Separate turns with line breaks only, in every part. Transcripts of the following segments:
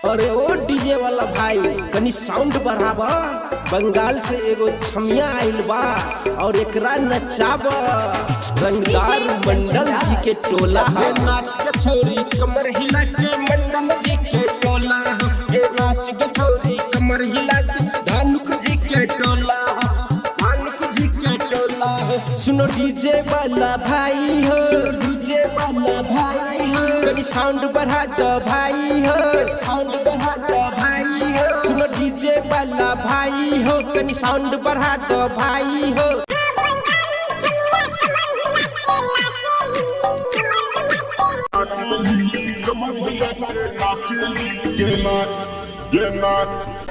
अरे ओ डीजे वाला भाई कनी साउंड बढ़ावा। बंगाल से एगो छमिया आइल बा और एकरा नचावा। रंगदार मंडल जी के टोला है, नाच के छोरी कमर हिला के मंडल जी के टोला। ये नाच के छोरी कमर हिला के धानुक जी के टोला, धानुक जी के टोला। सुनो डीजे वाला भाई हो, डीजे वाला भाई हो, कनी साउंड बढ़ा दो भाई हो, साउंड बढ़ा दो भाई हो। सुनो डीजे वाला भाई हो, कनी साउंड बढ़ा दो भाई हो।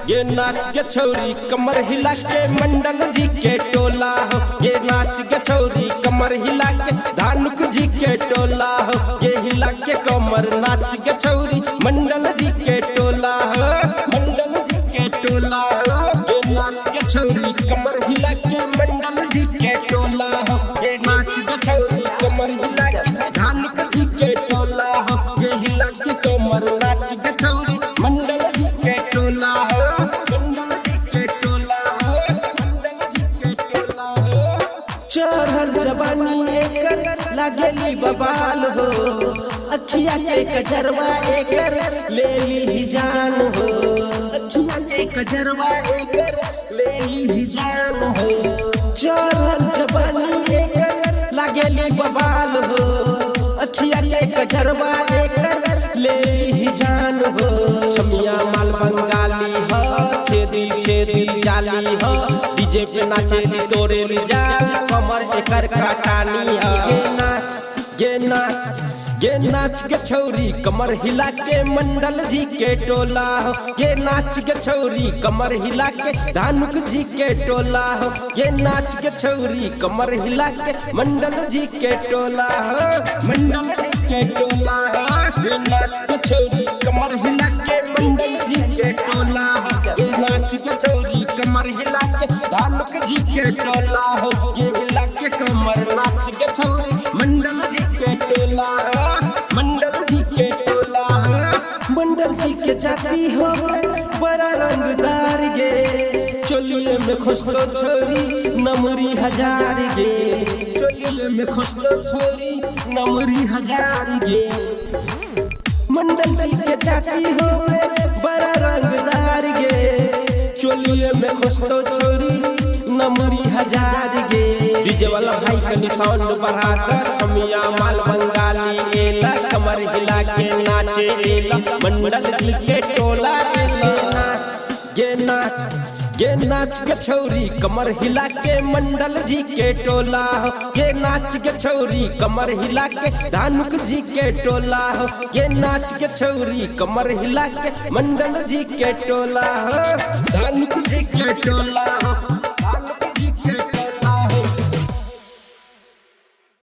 ये नाच के छोरी कमर हिला के मंडल जी के टोला हो। ये नाच के छोरी कमर हिला के धानुक जी के टोला हो। ये हिला के कमर नाच के छोरी मंडल जी के टोला हो, मंडल जी के टोला हो। ये नाच के छोरी कमर हिला के मंडल जी के टोला हो। ये नाच के छोरी कमर हिला के धानुक जी के टोला हो। ये हिला के कमर नाच के छोरी मंडल जी के टोला हो, मंडल जी के टोला हो, मंडल जी के टोला हो। चढ़ल जवानी एकर लागेली बबाल हो, अखिया के कजरवा एकर ले ली जान हो। अखिया के कजरवा एकर ले ली जान हो। चढ़ल जवानी एकर लागेली बबाल हो, अखिया के कजरवा एकर ले ली जान हो। छमिया माल बंगाली हो, छेदी छेदी जाली हो, डीजे पे नाचेली तोरे जाल, कमर एकर काटानी हो। ये नाच ये नाच के छौरी कमर हिला के मंडल जी के टोला हो। ये नाच के छौरी कमर हिला के धानुक जी के टोला हो। ये नाच के छौरी कमर हिला के मंडल जी के टोला हो, मंडल जी के टोला हो। ये नाच के छौरी कमर हिला के मंडल जी के टोला हो। ये नाच के छौरी कमर हिला के धानुक जी के टोला हो। ये हिला के कमर नाच के छौरी मंडल जी के टोला हो, मंडल जी के टोला हो। मंडल जी के जाती हो बड़ा रंगदार गे, चोलिए में खुशतो छोरी नमरी हजार गे, चोलिए में खुशतो छोरी नमरी हजार गे। मंडल जी के जाती हो बड़ा रंगदार गे, चोलिए में खुशतो छोरी नमरी हजार गे। डीजे वाला भाई कनी साउंड बढ़ा दो। छमिया माल बंगाली एला, कमर हिला के नाचे एला, मंडल जी के टोला एला। ये नाच के छौरी कमर हिला के मंडल जी के टोला हो। ये नाच के छौरी कमर हिला के धानुक जी के टोला हो। ये नाच के छौरी कमर हिला के मंडल जी के टोला हो, धानुक जी के टोला हो।